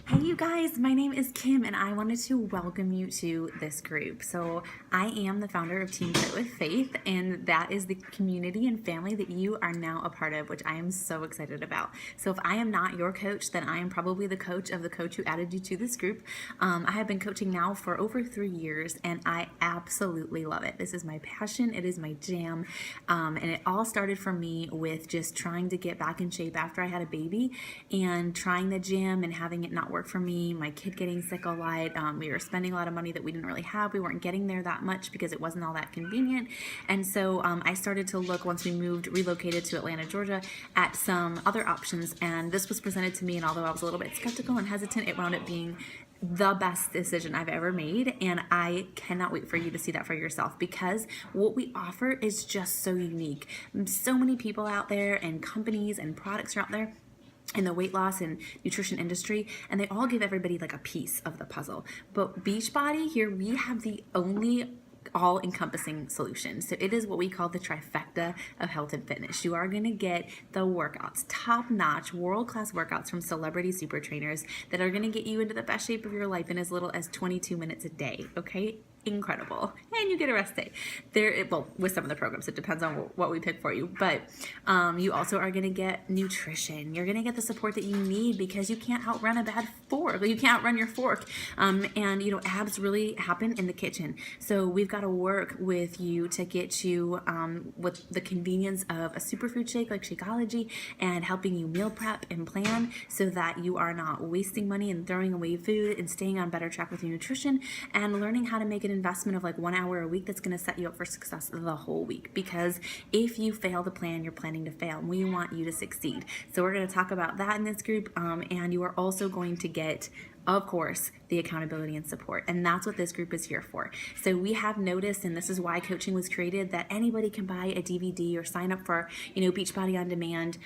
Hey you guys, my name is Kim and I wanted to welcome you to this group. So I am the founder of Team Fit with Faith, and that is the community and family that you are now a part of, which I am so excited about. So if I am not your coach, then I am probably the coach of the coach who added you to this group. I have been coaching now for over 3 years and I absolutely love it. This is my passion, it is my jam, and it all started for me with just trying to get back in shape after I had a baby and trying the gym and having it not work for me, my kid getting sick a lot. We were spending a lot of money that we didn't really have. We weren't getting there that much because it wasn't all that convenient. And so I started to look, once we relocated to Atlanta, Georgia, at some other options. And this was presented to me. And although I was a little bit skeptical and hesitant, it wound up being the best decision I've ever made, and I cannot wait for you to see that for yourself, because what we offer is just so unique. So many people out there and companies and products are out there in the weight loss and nutrition industry, and they all give everybody like a piece of the puzzle. But Beachbody, here we have the only all-encompassing solution. So it is what we call the trifecta of health and fitness. You are going to get the workouts, top-notch, world-class workouts from celebrity super trainers that are going to get you into the best shape of your life in as little as 22 minutes a day, okay? Incredible. And you get a rest day. Well, with some of the programs, it depends on what we pick for you. But you also are going to get nutrition. You're going to get the support that you need, because you can't outrun a bad fork. You can't outrun your fork. And abs really happen in the kitchen. So we've got to work with you to get you with the convenience of a superfood shake like Shakeology, and helping you meal prep and plan so that you are not wasting money and throwing away food, and staying on better track with your nutrition, and learning how to make an investment of like 1 hour a week that's going to set you up for success the whole week. Because if you fail to plan, you're planning to fail. We want you to succeed. So we're going to talk about that in this group, and you are also going to get, of course, the accountability and support. And that's what this group is here for. So we have noticed, and this is why coaching was created, that anybody can buy a DVD or sign up for, Beachbody on Demand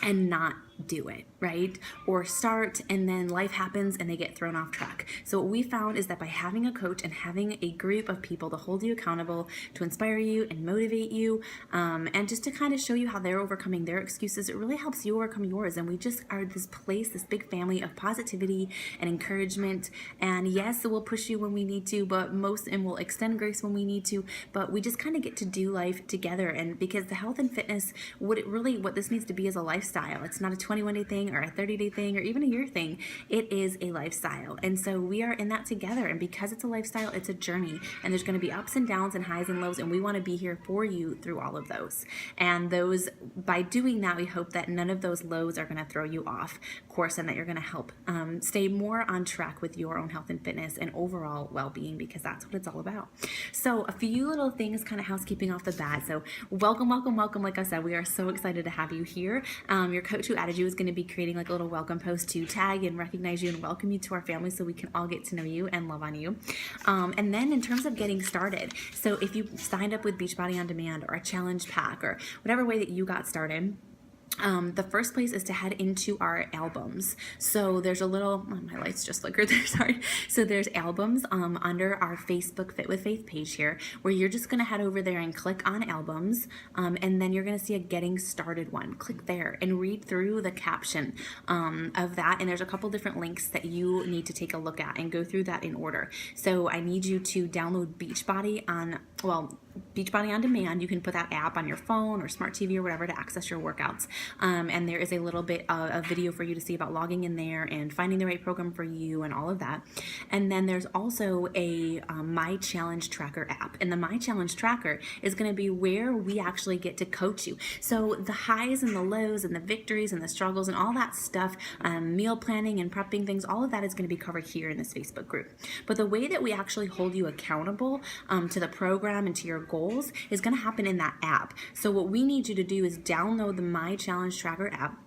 and not do it, right? Or start, and then life happens and they get thrown off track. So what we found is that by having a coach and having a group of people to hold you accountable, to inspire you and motivate you, and just to kind of show you how they're overcoming their excuses, it really helps you overcome yours. And we just are this big family of positivity and encouragement. And yes, we'll push you when we need to, and we'll extend grace when we need to, but we just kind of get to do life together. And because the health and fitness, what this needs to be is a lifestyle. It's not a 21-day thing or a 30-day thing or even a year thing. It is a lifestyle. And so we are in that together. And because it's a lifestyle, it's a journey. And there's going to be ups and downs and highs and lows. And we want to be here for you through all of those. And by doing that, we hope that none of those lows are going to throw you off course, and that you're going to help stay more on track with your own health and fitness and overall well-being, because that's what it's all about. So a few little things, kind of housekeeping off the bat. So welcome. Like I said, we are so excited to have you here. Your coach who added you is going to be creating like a little welcome post to tag and recognize you and welcome you to our family, so we can all get to know you and love on you. And then in terms of getting started, so if you signed up with Beachbody on Demand or a challenge pack or whatever way that you got started, the first place is to head into our albums. So there's my lights just flickered there, sorry. So there's albums under our Facebook Fit with Faith page here, where you're just going to head over there and click on albums, and then you're going to see a getting started one. Click there and read through the caption of that, and there's a couple different links that you need to take a look at and go through that in order. So I need you to download Beachbody on Demand. You can put that app on your phone or smart TV or whatever to access your workouts. And there is a little bit of a video for you to see about logging in there and finding the right program for you and all of that. And then there's also a My Challenge Tracker app. And the My Challenge Tracker is going to be where we actually get to coach you. So the highs and the lows and the victories and the struggles and all that stuff, meal planning and prepping things, all of that is going to be covered here in this Facebook group. But the way that we actually hold you accountable to the program and to your goals is going to happen in that app. So what we need you to do is download the My Challenge Tracker app.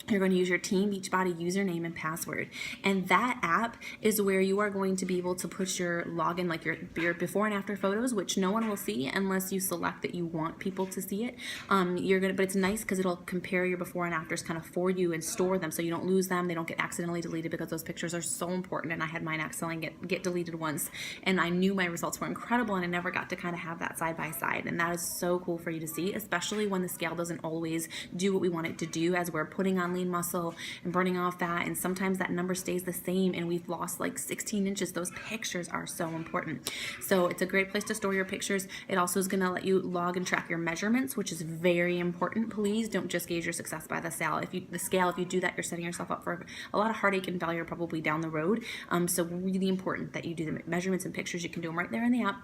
You're going to use your Team Beachbody username and password. And that app is where you are going to be able to put your login, like your before and after photos, which no one will see unless you select that you want people to see it. But it's nice because it'll compare your before and afters kind of for you and store them so you don't lose them. They don't get accidentally deleted, because those pictures are so important. And I had mine accidentally get deleted once, and I knew my results were incredible, and I never got to kind of have that side by side. And that is so cool for you to see, especially when the scale doesn't always do what we want it to do as we're putting on lean muscle and burning off fat, and sometimes that number stays the same and we've lost like 16 inches. Those pictures are so important. So it's a great place to store your pictures. It also is going to let you log and track your measurements, which is very important. Please don't just gauge your success by the scale. If you do that, you're setting yourself up for a lot of heartache and failure probably down the road. So really important that you do the measurements and pictures. You can do them right there in the app.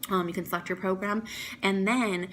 You can select your program, and then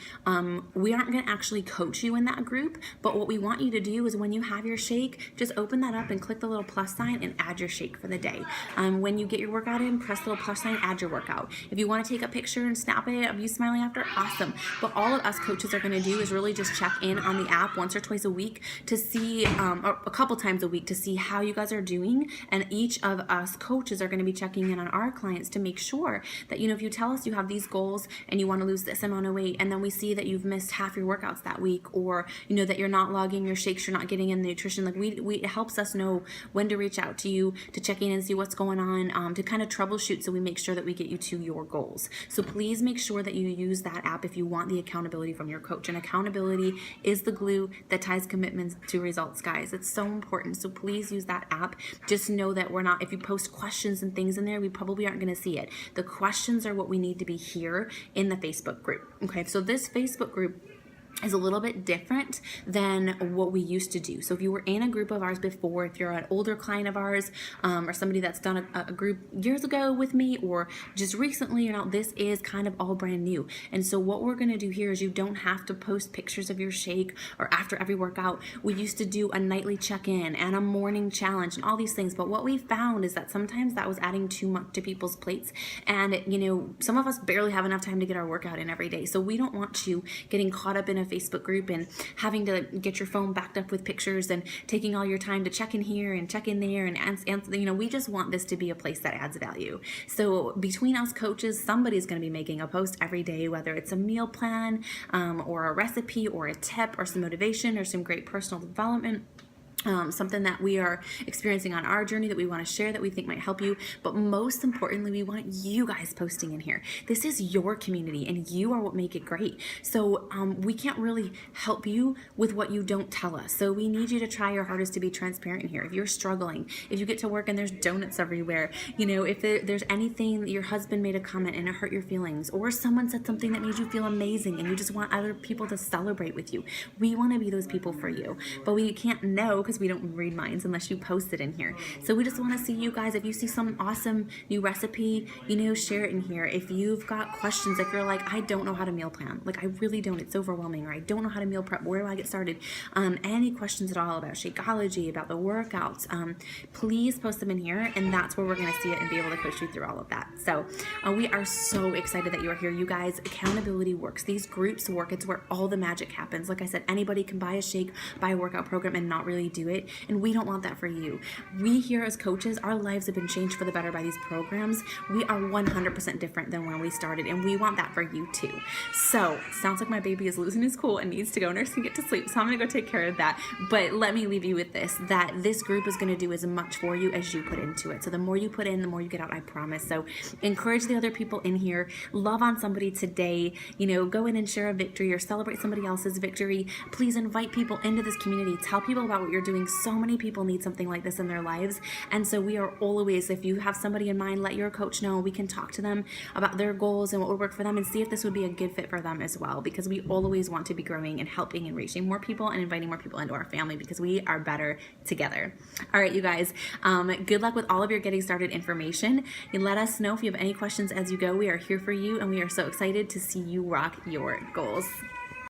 we aren't going to actually coach you in that group, but what we want you to do is when you have your shake, just open that up and click the little plus sign and add your shake for the day. When you get your workout in, press the little plus sign, add your workout. If you want to take a picture and snap it of you smiling after, awesome. But all of us coaches are going to do is really just check in on the app once or twice a week to see, or a couple times a week to see how you guys are doing, and each of us coaches are going to be checking in on our clients to make sure that, if you tell us you have these goals and you want to lose this amount of weight, and then we see that you've missed half your workouts that week, or that you're not logging your shakes, you're not getting in the nutrition, like it helps us know when to reach out to you to check in and see what's going on, to kind of troubleshoot, so we make sure that we get you to your goals. So please make sure that you use that app if you want the accountability from your coach, and accountability is the glue that ties commitments to results, guys. It's so important. So please use that app. Just know that if you post questions and things in there, we probably aren't going to see it. The questions are what we need to be here in the Facebook group. Okay, so this Facebook group is a little bit different than what we used to do. So if you were in a group of ours before, if you're an older client of ours, or somebody that's done a group years ago with me, or just recently, this is kind of all brand new. And so what we're going to do here is you don't have to post pictures of your shake or after every workout. We used to do a nightly check-in and a morning challenge and all these things. But what we found is that sometimes that was adding too much to people's plates. And, some of us barely have enough time to get our workout in every day. So we don't want you getting caught up in a Facebook group and having to get your phone backed up with pictures and taking all your time to check in here and check in there and answer. We just want this to be a place that adds value. So between us coaches, somebody's going to be making a post every day, whether it's a meal plan, or a recipe, or a tip, or some motivation, or some great personal development. Something that we are experiencing on our journey that we want to share, that we think might help you. But most importantly, we want you guys posting in here. This is your community and you are what make it great. So we can't really help you with what you don't tell us. So we need you to try your hardest to be transparent in here. If you're struggling, if you get to work and there's donuts everywhere, if there's anything that your husband made a comment and it hurt your feelings, or someone said something that made you feel amazing and you just want other people to celebrate with you, we want to be those people for you. But we can't know because we don't read minds unless you post it in here. So we just want to see you guys. If you see some awesome new recipe, share it in here. If you've got questions, if you're like, I don't know how to meal plan, like I really don't, it's overwhelming, or I don't know how to meal prep, where do I get started? Any questions at all about Shakeology, about the workouts, please post them in here, and that's where we're going to see it and be able to coach you through all of that. So we are so excited that you are here, you guys. Accountability works. These groups work. It's where all the magic happens. Like I said, anybody can buy a shake, buy a workout program, and not really do it. And we don't want that for you. We here as coaches, our lives have been changed for the better by these programs. We are 100% different than when we started, and we want that for you too. So sounds like my baby is losing his cool and needs to go nurse and get to sleep. So I'm gonna go take care of that. But let me leave you with this, that this group is gonna do as much for you as you put into it. So the more you put in, the more you get out, I promise. So encourage the other people in here. Love on somebody today. Go in and share a victory or celebrate somebody else's victory. Please invite people into this community. Tell people about what you're doing. So many people need something like this in their lives. And so we are always, if you have somebody in mind, let your coach know. We can talk to them about their goals and what would work for them and see if this would be a good fit for them as well, because we always want to be growing and helping and reaching more people and inviting more people into our family, because we are better together. All right, you guys, good luck with all of your getting started information. And let us know if you have any questions as you go. We are here for you, and we are so excited to see you rock your goals.